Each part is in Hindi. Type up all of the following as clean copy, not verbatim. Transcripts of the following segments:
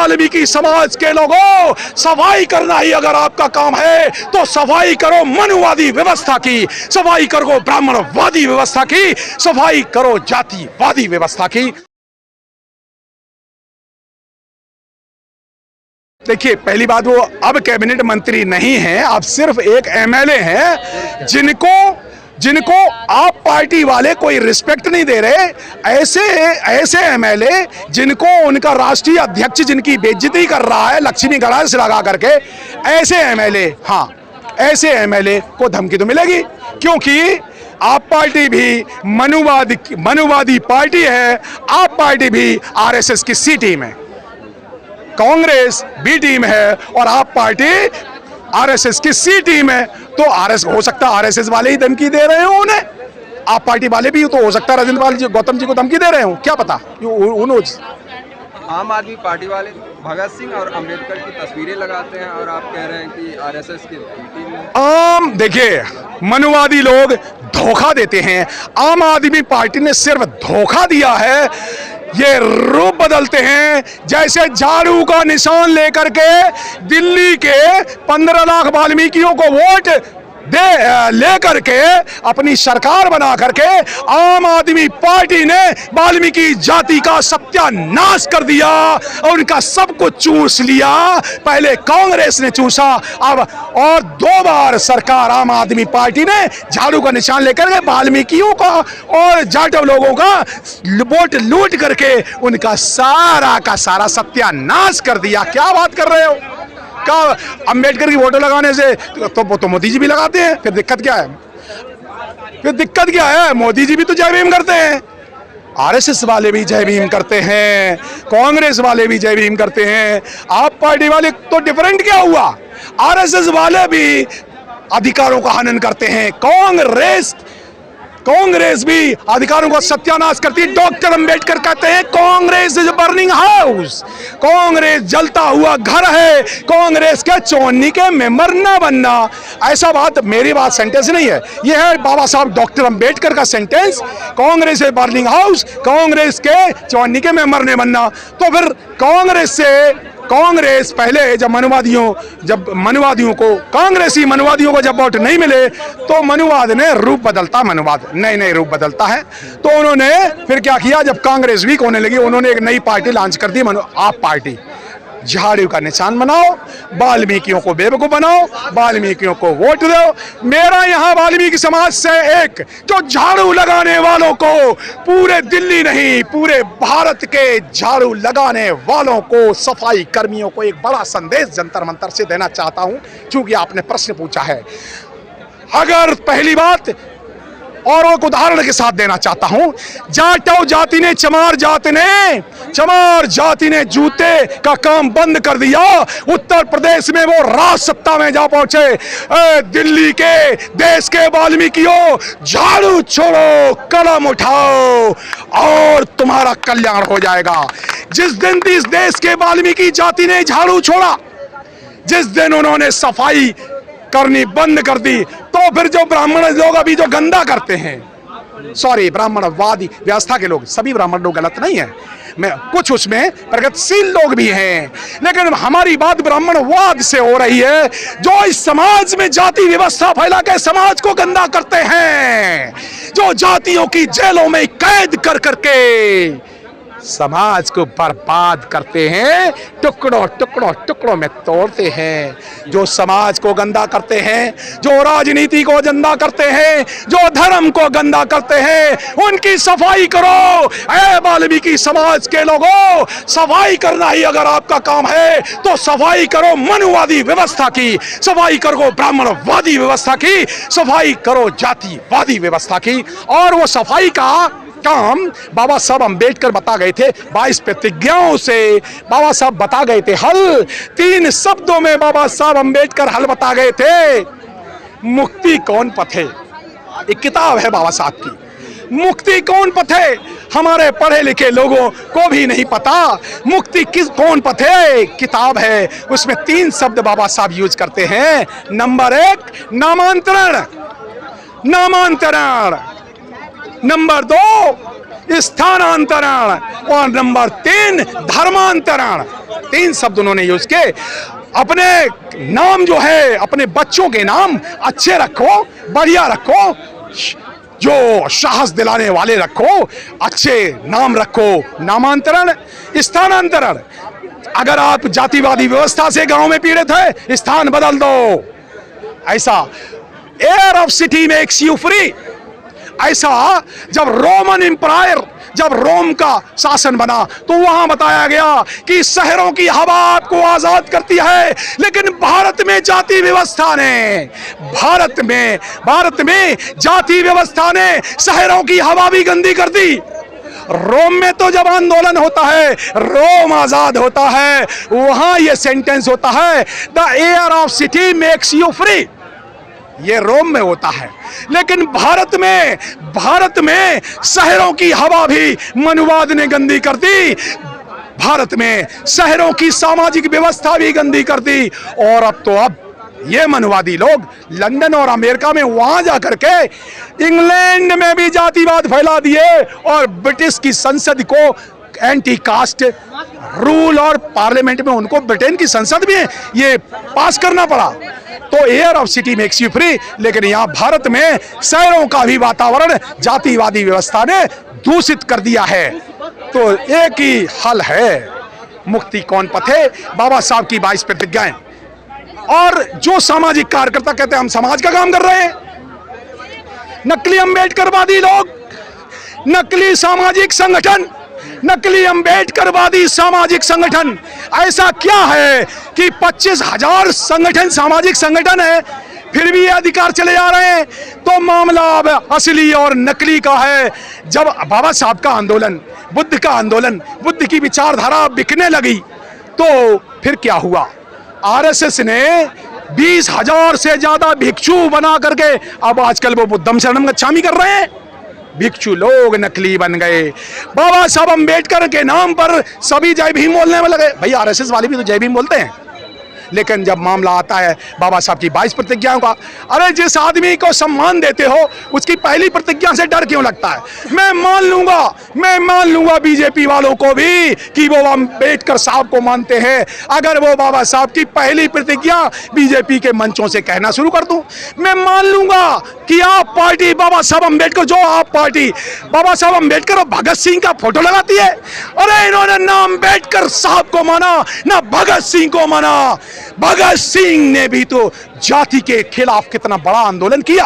वाल्मीकि समाज के लोगों, सफाई करना ही अगर आपका काम है तो सफाई करो मनुवादी व्यवस्था की, सफाई करो ब्राह्मणवादी व्यवस्था की, सफाई करो जातिवादी व्यवस्था की। देखिए, पहली बात, वो अब कैबिनेट मंत्री नहीं है, अब सिर्फ एक एमएलए हैं जिनको आप पार्टी वाले कोई रिस्पेक्ट नहीं दे रहे। ऐसे एमएलए जिनको उनका राष्ट्रीय अध्यक्ष जिनकी बेइज्जती कर रहा है लक्ष्मी गणेश लगा करके, ऐसे एमएलए को धमकी तो मिलेगी, क्योंकि आप पार्टी भी मनुवादी पार्टी है। आप पार्टी भी आरएसएस की सी टीम है, कांग्रेस बी टीम है और आप पार्टी आरएसएस की सी टीम है। तो हो सकता है आरएसएस वाले ही धमकी दे रहे हो उन्हें, आप पार्टी वाले भी तो हो सकता है राजेंद्र पाल जी गौतम जी को धमकी दे रहे हो, क्या पता। आम आदमी पार्टी वाले भगत सिंह और अंबेडकर की तस्वीरें लगाते हैं और आप कह रहे हैं कि आरएसएस की टीम है। देखिए, मनुवादी लोग धोखा देते हैं, आम आदमी पार्टी ने सिर्फ धोखा दिया है। ये रूप बदलते हैं, जैसे झाड़ू का निशान लेकर के दिल्ली के 15 लाख वाल्मीकियों को वोट लेकर के अपनी सरकार बना करके आम आदमी पार्टी ने वाल्मीकि जाति का सत्यानाश कर दिया और उनका सब कुछ चूस लिया। पहले कांग्रेस ने चूसा, अब और 2 बार सरकार आम आदमी पार्टी ने झाड़ू का निशान लेकर के वाल्मीकियों का और जाटव लोगों का वोट लूट करके उनका सारा का सारा सत्यानाश कर दिया। क्या बात कर रहे हो? अंबेडकर की फोटो लगाने से तो मोदी जी भी लगाते हैं, फिर दिक्कत क्या है? मोदी जी भी तो जय भीम करते हैं, आरएसएस वाले भी जय भीम करते हैं, कांग्रेस वाले भी जय भीम करते हैं। आप पार्टी वाले तो डिफरेंट क्या हुआ? आरएसएस वाले भी अधिकारों का हनन करते हैं, कांग्रेस भी अधिकारों का सत्यानाश करती है। डॉक्टर अंबेडकर कहते हैं Congress is burning house, Congress जलता हुआ घर है, कांग्रेस के चौनी के मेंबर न बनना। ऐसा बात मेरी बात सेंटेंस नहीं है, यह है बाबा साहब डॉक्टर अंबेडकर का sentence. Congress is burning house, Congress के चौनी के मेंबर नहीं बनना। तो फिर कांग्रेस पहले जब मनुवादियों को कांग्रेसी मनुवादियों को जब वोट नहीं मिले तो मनुवाद ने रूप बदलता, मनुवाद नए रूप बदलता है। तो उन्होंने फिर क्या किया, जब कांग्रेस वीक होने लगी उन्होंने एक नई पार्टी लॉन्च कर दी, आप पार्टी। झाड़ू का निशान बनाओ, वाल्मीकियों को बेवकूफ बनाओ, वाल्मीकियों को वोट दो। मेरा यहाँ वाल्मीकि समाज से एक जो झाड़ू लगाने वालों को, पूरे दिल्ली नहीं पूरे भारत के झाड़ू लगाने वालों को, सफाई कर्मियों को एक बड़ा संदेश जंतर मंतर से देना चाहता हूँ, क्योंकि आपने प्रश्न पूछा है। अगर पहली बात और एक उदाहरण के साथ देना चाहता हूं, जाटव जाति ने चमार जाति ने जूते का काम बंद कर दिया। उत्तर प्रदेश में वो राज सत्ता में जा पहुंचे। दिल्ली के देश के वाल्मीकियों, झाड़ू छोड़ो, कलम उठाओ और तुम्हारा कल्याण हो जाएगा। जिस दिन इस देश के वाल्मीकि जाति ने झाड़ू छोड़ा, जिस दिन उन्होंने सफाई करनी बंद कर दी, तो फिर जो ब्राह्मण लोग अभी जो गंदा करते हैं, ब्राह्मणवादी व्यवस्था के लोग, सभी ब्राह्मण लोग गलत नहीं है, कुछ उसमें प्रगतिशील लोग भी हैं, लेकिन हमारी बात ब्राह्मणवाद से हो रही है, जो इस समाज में जाति व्यवस्था फैला के समाज को गंदा करते हैं, जो जातियों की जेलों में कैद कर करके समाज को बर्बाद करते हैं, टुकड़ों में तोड़ते हैं, जो समाज को गंदा करते हैं, जो राजनीति को गंदा करते हैं, जो धर्म को गंदा करते हैं, उनकी सफाई करो। ऐ वाल्मीकि समाज के लोगों, सफाई करना ही अगर आपका काम है तो सफाई करो मनुवादी व्यवस्था की, सफाई करो ब्राह्मणवादी व्यवस्था की, सफाई करो जातिवादी व्यवस्था की। और वो सफाई का काम बाबा साहब अंबेडकर बता गए थे, 22 प्रतिज्ञाओं से बाबा साहब बता गए थे हल। 3 शब्दों में बाबा साहब अंबेडकर हल बता गए थे। मुक्ति कौन पथ है, एक किताब है बाबा साहब की। मुक्ति कौन पथ है, हमारे पढ़े लिखे लोगों को भी नहीं पता। मुक्ति कौन पथ है, किताब है, उसमें 3 शब्द बाबा साहब यूज करते हैं। नंबर 1 नामांतरण, नंबर 2 स्थानांतरण और नंबर 3 धर्मांतरण। 3 शब्द उन्होंने यूज किए। अपने नाम जो है, अपने बच्चों के नाम अच्छे रखो, बढ़िया रखो, जो साहस दिलाने वाले रखो, अच्छे नाम रखो। नामांतरण, स्थानांतरण। अगर आप जातिवादी व्यवस्था से गांव में पीड़ित है, स्थान बदल दो। ऐसा air of city makes you free. ऐसा जब रोमन एम्पायर, जब रोम का शासन बना तो वहां बताया गया कि शहरों की हवा आपको आजाद करती है, लेकिन भारत में जाति व्यवस्था ने, भारत में जाति व्यवस्था ने शहरों की हवा भी गंदी कर दी। रोम में तो जब आंदोलन होता है, रोम आजाद होता है, वहां यह सेंटेंस होता है, the air of city makes you free. ये रोम में होता है, लेकिन भारत में शहरों की हवा भी मनुवाद ने गंदी कर दी। भारत में शहरों की सामाजिक व्यवस्था भी गंदी कर दी। और अब ये मनुवादी लोग लंदन और अमेरिका में वहां जाकर के इंग्लैंड में भी जातिवाद फैला दिए और ब्रिटिश की संसद को एंटी कास्ट रूल और पार्लियामेंट में उनको ब्रिटेन की संसद में ये पास करना पड़ा। तो air of city makes you free, लेकिन यहाँ भारत में शहरों का भी वातावरण जातिवादी व्यवस्था ने दूषित कर दिया है। तो एक ही हल है, मुक्ति कौन पथे, बाबा साहब की 22 प्रतिज्ञाएं। और जो सामाजिक कार्यकर्ता कहते हैं हम समाज का काम कर रहे हैं, नकली अंबेडकरवादी लोग, नकली सामाजिक संगठन, नकली अंबेडकरवादी सामाजिक संगठन। ऐसा क्या है कि 25,000 संगठन, सामाजिक संगठन है, फिर भी ये अधिकार चले जा रहे हैं? तो मामला अब असली और नकली का है। जब बाबा साहब का आंदोलन, बुद्ध का आंदोलन, बुद्ध की विचारधारा बिकने लगी, तो फिर क्या हुआ? आरएसएस ने 20,000 से ज्यादा भिक्षु बना करके अब आजकल वो बुद्धम शरणम गच्छामि कर रहे हैं। भिक्षु लोग नकली बन गए। बाबा साहब अंबेडकर के नाम पर सभी जय भीम बोलने में लगे। भाई आरएसएस वाले भी तो जय भीम बोलते हैं, लेकिन जब मामला आता है बाबा साहब की 22 प्रतिज्ञाओं का, अरे जिस आदमी को सम्मान देते हो उसकी पहली प्रतिज्ञा से डर क्यों लगता है? मैं मान लूंगा बीजेपी वालों को भी कि वो अंबेडकर साहब को मानते हैं, अगर वो बाबा साहब की पहली प्रतिज्ञा बीजेपी के मंचों से कहना शुरू कर दूं। मैं मान लूंगा कि आप पार्टी बाबा साहब अंबेडकर, जो आप पार्टी बाबा साहब अंबेडकर और भगत सिंह का फोटो लगाती है, अरे इन्होंने ना अंबेडकर साहब को माना ना भगत सिंह को माना। भगत सिंह ने भी तो जाति के खिलाफ कितना बड़ा आंदोलन किया।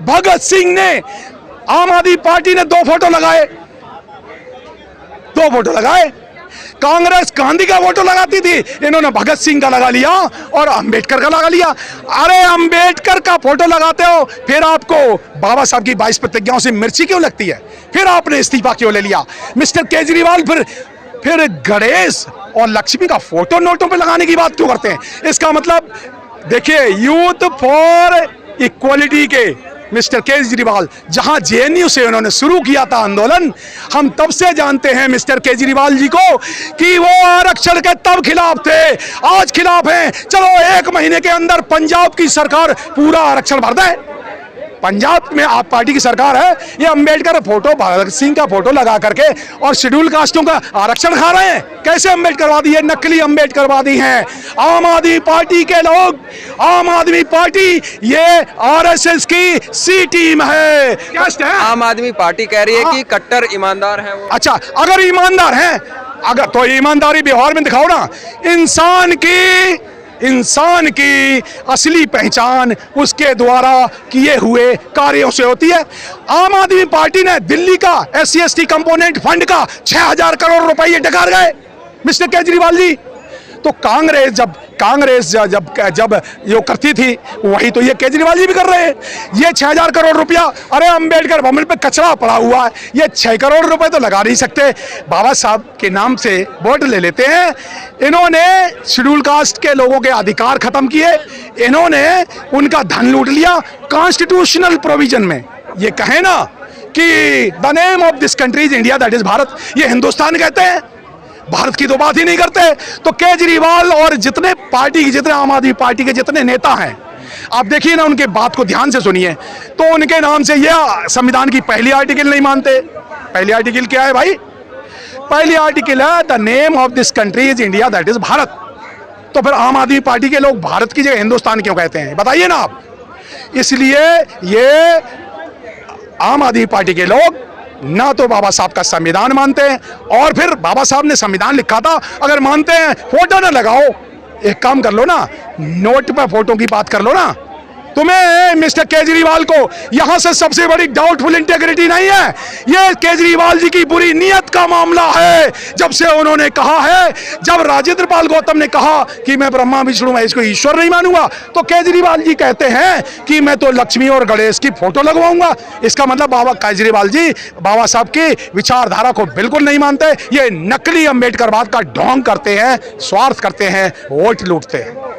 भगत सिंह ने, आम आदमी पार्टी ने 2 फोटो लगाए, कांग्रेस गांधी का फोटो लगाती थी, इन्होंने भगत सिंह का लगा लिया और अंबेडकर का लगा लिया। अरे अंबेडकर का फोटो लगाते हो, फिर आपको बाबा साहब की 22 प्रतिज्ञाओं से मिर्ची क्यों लगती है? फिर आपने इस्तीफा क्यों ले लिया? मिस्टर केजरीवाल फिर गणेश और लक्ष्मी का फोटो नोटों पे लगाने की बात क्यों करते हैं? इसका मतलब देखिए, यूथ फॉर इक्वलिटी के मिस्टर केजरीवाल, जहां जेएनयू से उन्होंने शुरू किया था आंदोलन, हम तब से जानते हैं मिस्टर केजरीवाल जी को कि वो आरक्षण के तब खिलाफ थे, आज खिलाफ हैं। चलो 1 महीने के अंदर पंजाब की सरकार पूरा आरक्षण भर दे। पंजाब में आप पार्टी की सरकार है, ये अंबेडकर फोटो, भगत सिंह का फोटो लगा करके और शेड्यूल कास्टों का आरक्षण खा रहे हैं। कैसे अंबेडकरवादी है? नकली अंबेडकरवादी हैं। आम आदमी पार्टी के लोग, आम आदमी पार्टी ये आरएसएस की सी टीम है। क्या है? आम आदमी पार्टी कह रही है कि कट्टर ईमानदार है वो। अच्छा, अगर ईमानदार हैं, अगर तो ईमानदारी व्यवहार में दिखाओ ना। इंसान की असली पहचान उसके द्वारा किए हुए कार्यों से होती है। आम आदमी पार्टी ने दिल्ली का SC/ST कंपोनेंट फंड का 6,000 करोड़ रुपए डकार गए मिस्टर केजरीवाल जी। तो कांग्रेस जब यो करती थी, वही तो ये केजरीवाल जी भी कर रहे हैं। ये 6,000 करोड़ रुपया, अरे अंबेडकर भवन पे कचरा पड़ा हुआ है, ये 6 करोड़ रुपए तो लगा नहीं सकते। बाबा साहब के नाम से वोट ले लेते हैं। इन्होंने शेड्यूल कास्ट के लोगों के अधिकार खत्म किए, इन्होंने उनका धन लूट लिया कॉन्स्टिट्यूशनल प्रोविजन में। ये कहे ना कि the name of this country is India, that is Bharat, ये हिंदुस्तान कहते हैं, भारत की तो बात ही नहीं करते। तो केजरीवाल और जितने आम आदमी पार्टी के जितने नेता हैं, आप देखिए ना, उनके बात को ध्यान से सुनिए। तो उनके नाम से ये संविधान की पहली आर्टिकल नहीं मानते, पहली आर्टिकल क्या है भाई? पहली आर्टिकल है the name of this country is India, that is Bharat. तो फिर आम आदमी पार्टी के लोग भारत की जगह हिंदुस्तान क्यों कहते हैं, बताइए ना आप। इसलिए ये आम आदमी पार्टी के लोग ना तो बाबा साहब का संविधान मानते हैं, और फिर बाबा साहब ने संविधान लिखा था, अगर मानते हैं फोटो ना लगाओ, एक काम कर लो ना, नोट पे फोटो की बात कर लो ना। तुम्हें मिस्टर केजरीवाल को यहां से सबसे बड़ी डाउटफुल इंटेग्रिटी नहीं है, ये केजरीवाल जी की बुरी नीयत का मामला है। जब से उन्होंने कहा है, जब राजेंद्र पाल गौतम ने कहा कि मैं ब्रह्मा विष्णु महेश को ईश्वर नहीं मानूंगा, तो केजरीवाल जी कहते हैं कि मैं तो लक्ष्मी और गणेश की फोटो लगवाऊंगा। इसका मतलब बाबा केजरीवाल जी बाबा साहब की विचारधारा को बिल्कुल नहीं मानते, ये नकली अंबेडकरवाद का ढोंग करते हैं, स्वार्थ करते हैं, वोट लूटते हैं।